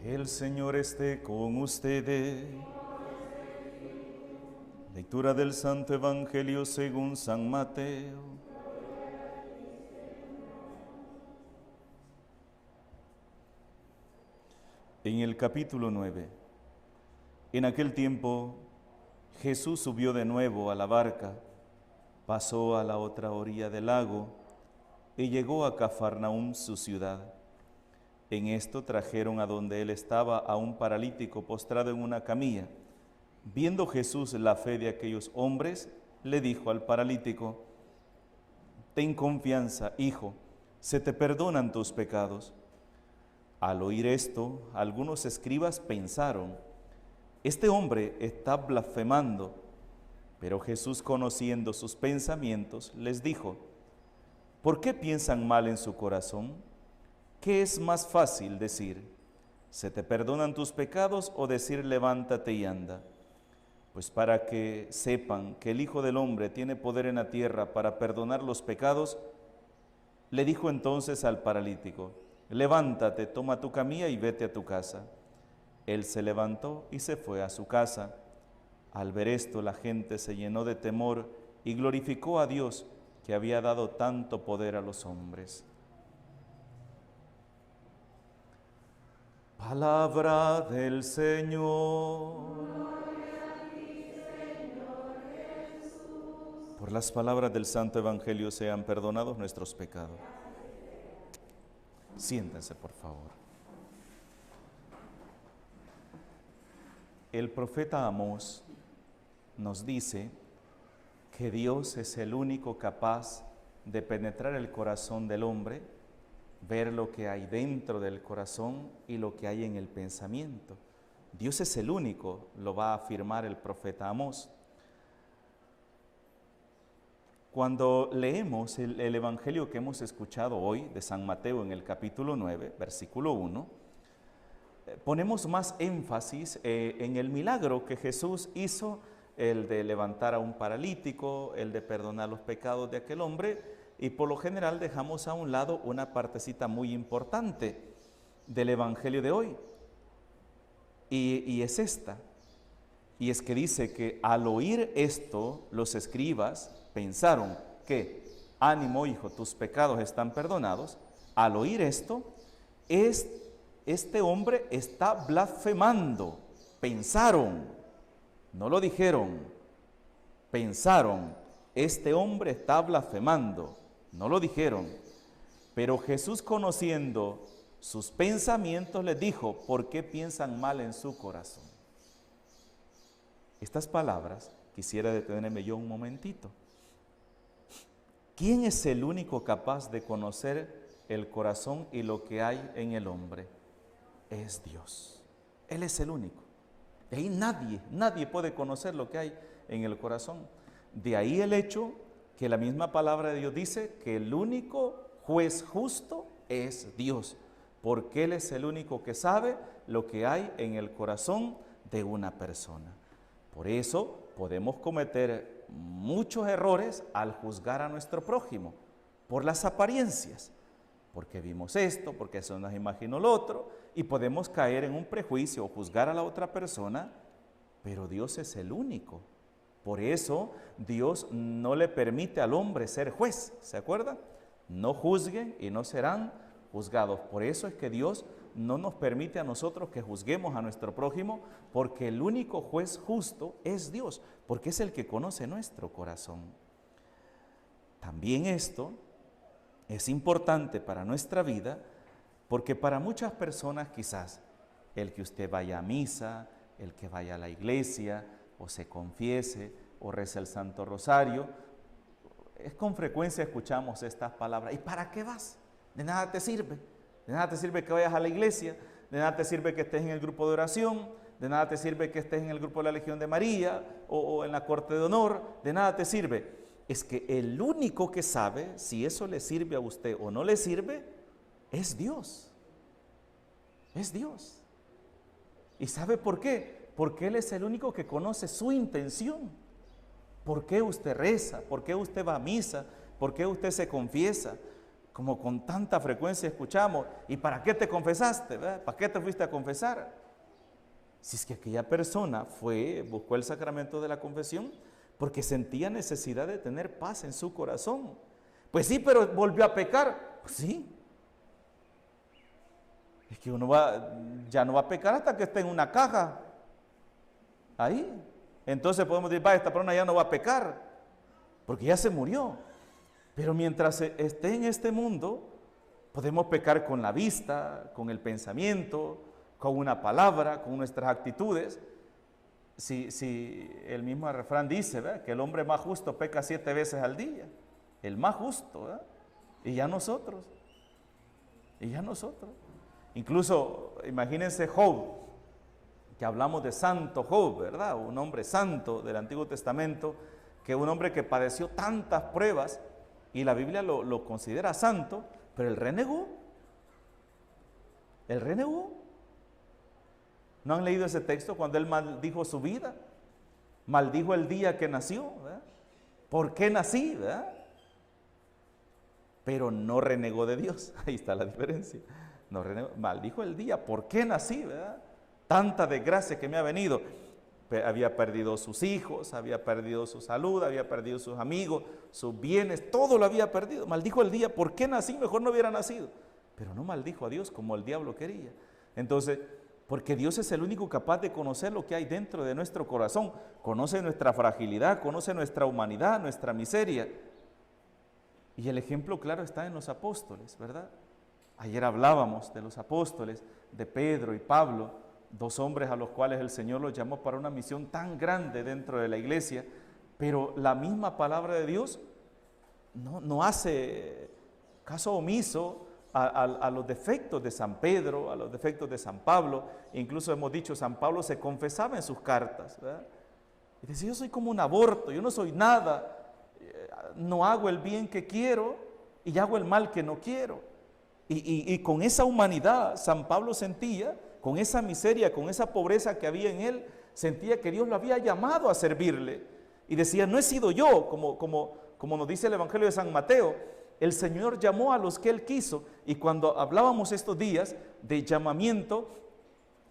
El Señor esté con ustedes. Lectura del Santo Evangelio según San Mateo. En el capítulo 9, en aquel tiempo, Jesús subió de nuevo a la barca, pasó a la otra orilla del lago y llegó a Cafarnaúm, su ciudad. En esto trajeron a donde él estaba a un paralítico postrado en una camilla. Viendo Jesús la fe de aquellos hombres, le dijo al paralítico: «Ten confianza, hijo, se te perdonan tus pecados». Al oír esto, algunos escribas pensaron: «Este hombre está blasfemando». Pero Jesús, conociendo sus pensamientos, les dijo: «¿Por qué piensan mal en su corazón? ¿Qué es más fácil decir: se te perdonan tus pecados, o decir: levántate y anda? Pues para que sepan que el Hijo del Hombre tiene poder en la tierra para perdonar los pecados». Le dijo entonces al paralítico: «Levántate, toma tu camilla y vete a tu casa». Él se levantó y se fue a su casa. Al ver esto, la gente se llenó de temor y glorificó a Dios, que había dado tanto poder a los hombres. Palabra del Señor. Por las palabras del Santo Evangelio sean perdonados nuestros pecados. Siéntense, por favor. El profeta Amós nos dice que Dios es el único capaz de penetrar el corazón del hombre, ver lo que hay dentro del corazón y lo que hay en el pensamiento. Dios es el único, lo va a afirmar el profeta Amós. Cuando leemos el Evangelio que hemos escuchado hoy de San Mateo en el capítulo 9, versículo 1, ponemos más énfasis en el milagro que Jesús hizo, el de levantar a un paralítico, el de perdonar los pecados de aquel hombre, y por lo general dejamos a un lado una partecita muy importante del Evangelio de hoy, y es esta, y es que dice que al oír esto, los escribas pensaron que: ánimo, hijo, tus pecados están perdonados. Al oír esto, este hombre está blasfemando. Pensaron, no lo dijeron, pensaron: este hombre está blasfemando, no lo dijeron. Pero Jesús, conociendo sus pensamientos, les dijo: ¿por qué piensan mal en su corazón? Estas palabras quisiera detenerme yo un momentito. ¿Quién es el único capaz de conocer el corazón y lo que hay en el hombre? Es Dios. Él es el único. De ahí nadie puede conocer lo que hay en el corazón. De ahí el hecho que la misma palabra de Dios dice que el único juez justo es Dios, porque Él es el único que sabe lo que hay en el corazón de una persona. Por eso podemos cometer muchos errores al juzgar a nuestro prójimo, por las apariencias, porque vimos esto, porque eso nos imaginó lo otro, y podemos caer en un prejuicio o juzgar a la otra persona, pero Dios es el único. Por eso Dios no le permite al hombre ser juez, ¿se acuerdan? No juzguen y no serán juzgados. Por eso es que Dios no nos permite a nosotros que juzguemos a nuestro prójimo, porque el único juez justo es Dios, porque es el que conoce nuestro corazón. También esto es importante para nuestra vida, porque para muchas personas quizás el que usted vaya a misa, el que vaya a la iglesia, o se confiese, o reza el Santo Rosario, es con frecuencia escuchamos estas palabras: ¿y para qué vas? De nada te sirve. De nada te sirve que vayas a la iglesia, de nada te sirve que estés en el grupo de oración, de nada te sirve que estés en el grupo de la Legión de María o en la corte de honor, de nada te sirve. Es que el único que sabe si eso le sirve a usted o no le sirve es Dios. Es Dios. ¿Y sabe por qué? Porque Él es el único que conoce su intención. ¿Por qué usted reza? ¿Por qué usted va a misa? ¿Por qué usted se confiesa? como con tanta frecuencia escuchamos, ¿y para qué te confesaste? ¿Verdad? ¿Para qué te fuiste a confesar? Si es que aquella persona buscó el sacramento de la confesión porque sentía necesidad de tener paz en su corazón. Pues sí, pero volvió a pecar. Pues sí. Es que ya no va a pecar hasta que esté en una caja. Ahí. Entonces podemos decir, esta persona ya no va a pecar, porque ya se murió. Pero mientras esté en este mundo, podemos pecar con la vista, con el pensamiento, con una palabra, con nuestras actitudes. Si el mismo refrán dice, ¿verdad?, que el hombre más justo peca 7 veces al día. El más justo, ¿verdad? Y ya nosotros. Incluso, imagínense Job, que hablamos de santo Job, ¿verdad? Un hombre santo del Antiguo Testamento, que un hombre que padeció tantas pruebas, y la Biblia lo considera santo, pero él renegó. ¿No han leído ese texto cuando él maldijo su vida? Maldijo el día que nació, ¿verdad? ¿Por qué nací? ¿Verdad? Pero no renegó de Dios. Ahí está la diferencia. No renegó, maldijo el día. ¿Por qué nací? ¿Verdad? Tanta desgracia que me ha venido. Había perdido sus hijos, había perdido su salud, había perdido sus amigos, sus bienes, todo lo había perdido. Maldijo el día. ¿Por qué nací? Mejor no hubiera nacido. Pero no maldijo a Dios como el diablo quería. Entonces, porque Dios es el único capaz de conocer lo que hay dentro de nuestro corazón. Conoce nuestra fragilidad, conoce nuestra humanidad, nuestra miseria. Y el ejemplo claro está en los apóstoles, ¿verdad? Ayer hablábamos de los apóstoles, de Pedro y Pablo, 2 hombres a los cuales el Señor los llamó para una misión tan grande dentro de la iglesia, pero la misma palabra de Dios no hace caso omiso a los defectos de San Pedro, a los defectos de San Pablo. Incluso hemos dicho, San Pablo se confesaba en sus cartas, ¿verdad? Y decía, yo soy como un aborto, yo no soy nada, no hago el bien que quiero y hago el mal que no quiero. Y con esa humanidad San Pablo sentía, con esa miseria, con esa pobreza que había en él, sentía que Dios lo había llamado a servirle. Y decía, no he sido yo, como nos dice el Evangelio de San Mateo, el Señor llamó a los que Él quiso. Y cuando hablábamos estos días de llamamiento,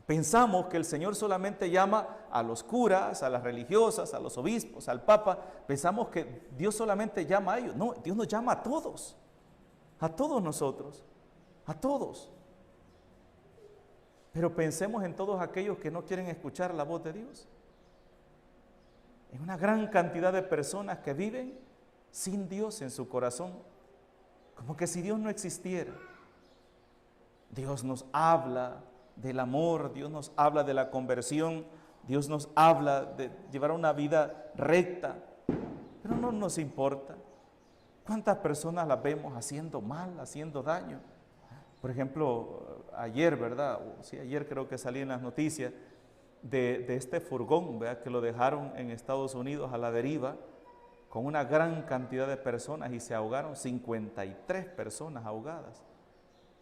pensamos que el Señor solamente llama a los curas, a las religiosas, a los obispos, al Papa. Pensamos que Dios solamente llama a ellos. No, Dios nos llama a todos nosotros, a todos. Pero pensemos en todos aquellos que no quieren escuchar la voz de Dios. En una gran cantidad de personas que viven sin Dios en su corazón, como que si Dios no existiera. Dios nos habla del amor, Dios nos habla de la conversión, Dios nos habla de llevar una vida recta, pero no nos importa. ¿Cuántas personas las vemos haciendo mal, haciendo daño? Por ejemplo, ayer, ¿verdad? Sí, ayer creo que salí en las noticias de este furgón, ¿verdad?, que lo dejaron en Estados Unidos a la deriva con una gran cantidad de personas y se ahogaron 53 personas ahogadas,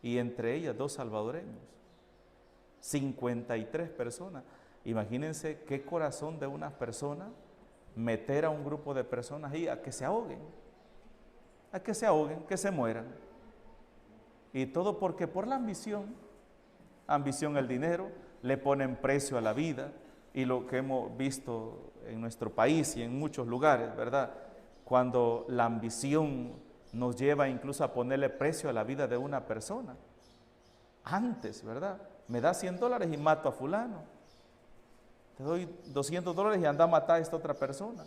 y entre ellas 2 salvadoreños. 53 personas. Imagínense qué corazón de unas personas meter a un grupo de personas ahí a que se ahoguen, que se mueran. Y todo porque por la ambición el dinero, le ponen precio a la vida. Y lo que hemos visto en nuestro país y en muchos lugares, ¿verdad? Cuando la ambición nos lleva incluso a ponerle precio a la vida de una persona. Antes, ¿verdad? Me da $100 y mato a fulano. Te doy $200 y anda a matar a esta otra persona.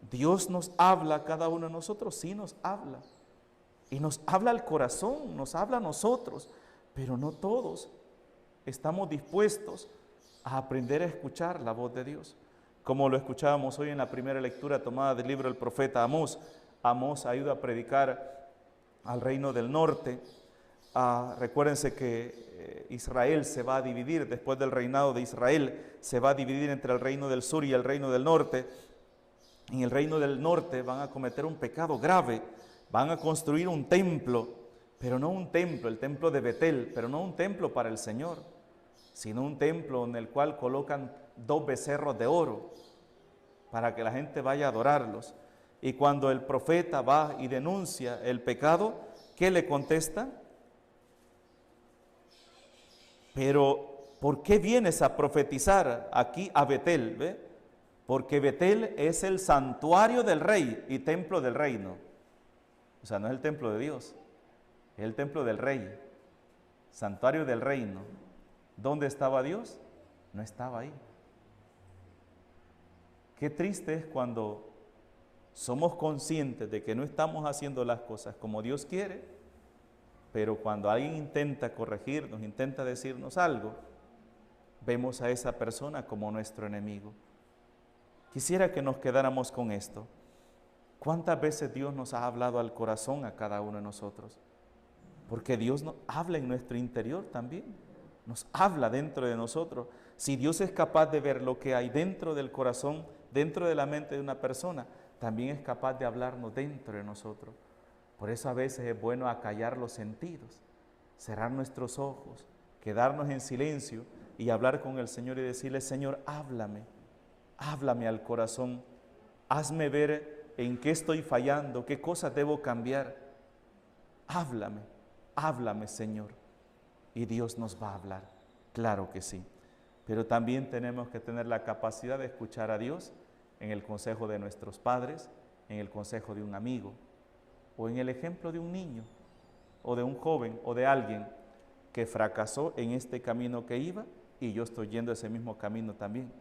Dios nos habla a cada uno de nosotros, sí nos habla. Y nos habla al corazón, nos habla a nosotros, pero no todos estamos dispuestos a aprender a escuchar la voz de Dios. Como lo escuchábamos hoy en la primera lectura tomada del libro del profeta Amós. Amós ha ido a predicar al reino del norte. Recuérdense que Israel se va a dividir, después del reinado de Israel, se va a dividir entre el reino del sur y el reino del norte. En el reino del norte van a cometer un pecado grave, van a construir un templo, pero no un templo, el templo de Betel, pero no un templo para el Señor, sino un templo en el cual colocan 2 becerros de oro para que la gente vaya a adorarlos. Y cuando el profeta va y denuncia el pecado, ¿qué le contesta? Pero, ¿por qué vienes a profetizar aquí a Betel? ¿Ve? Porque Betel es el santuario del rey y templo del reino. O sea, no es el templo de Dios, es el templo del rey, santuario del reino. ¿Dónde estaba Dios? No estaba ahí. Qué triste es cuando somos conscientes de que no estamos haciendo las cosas como Dios quiere, pero cuando alguien intenta corregirnos, intenta decirnos algo, vemos a esa persona como nuestro enemigo. Quisiera que nos quedáramos con esto. ¿Cuántas veces Dios nos ha hablado al corazón a cada uno de nosotros? Porque Dios nos habla en nuestro interior también, nos habla dentro de nosotros. Si Dios es capaz de ver lo que hay dentro del corazón, dentro de la mente de una persona, también es capaz de hablarnos dentro de nosotros. Por eso a veces es bueno acallar los sentidos, cerrar nuestros ojos, quedarnos en silencio y hablar con el Señor y decirle: Señor, háblame, háblame al corazón, hazme ver en qué estoy fallando, qué cosas debo cambiar. Háblame, háblame, Señor. Y Dios nos va a hablar, claro que sí. Pero también tenemos que tener la capacidad de escuchar a Dios en el consejo de nuestros padres, en el consejo de un amigo, o en el ejemplo de un niño, o de un joven, o de alguien que fracasó en este camino que iba, y yo estoy yendo ese mismo camino también.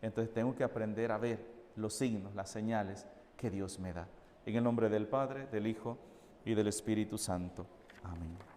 Entonces tengo que aprender a ver los signos, las señales que Dios me da. En el nombre del Padre, del Hijo y del Espíritu Santo. Amén.